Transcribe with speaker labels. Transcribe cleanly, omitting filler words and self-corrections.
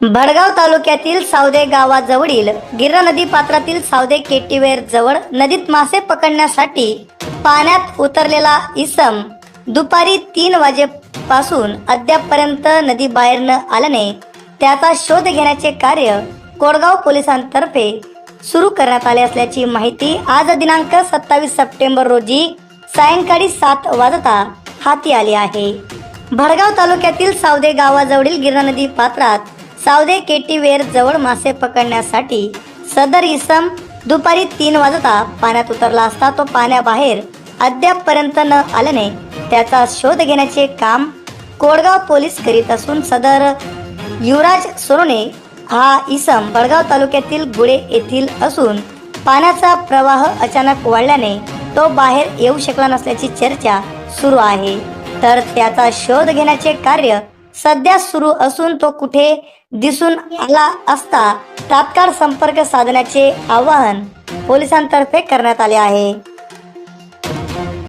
Speaker 1: भडगाव तालुक्यातील सावदे गावाजवळील गिरणा नदी पात्रातील सावदे केटीवेर जवळ नदीत मासे पकडण्यासाठी पाण्यात उतरलेला इसम दुपारी 3 वाजेपासून अद्यापपर्यंत नदी बाहेर न आल्याने त्याचा शोध घेण्याचे कार्य कोडगाव पोलिसांतर्फे सुरू करण्यात आले असल्याची माहिती आज दिनांक 27 सप्टेंबर रोजी सायंकाळी 7 वाजता हाती आली आहे। भडगाव तालुक्यातील सावदे गावाजवळील गिरणा नदी पात्रात सावदे केटीवेर जवळ मासे पकडण्यासाठी सदर इसम दुपारी 3 वाजता पाण्यात उतरला असता तो पाण्याबाहेर अद्यापपर्यंत न आल्याने त्याचा शोध घेण्याचे काम कोडगाव पोलीस करीत असून सदर युवराज सोनोने हा इसम भडगाव तालुक्यातील गुळे येथील असून पाण्याचा प्रवाह अचानक वाढल्याने तो बाहेर येऊ शकला नसल्याची चर्चा सुरू आहे। तर त्याचा शोध घेण्याचे कार्य सध्या सुरू असून तो कुठे दिसून आला असता तात्काळ संपर्क साधण्याचे आवाहन पोलिसांतर्फे करण्यात आले आहे।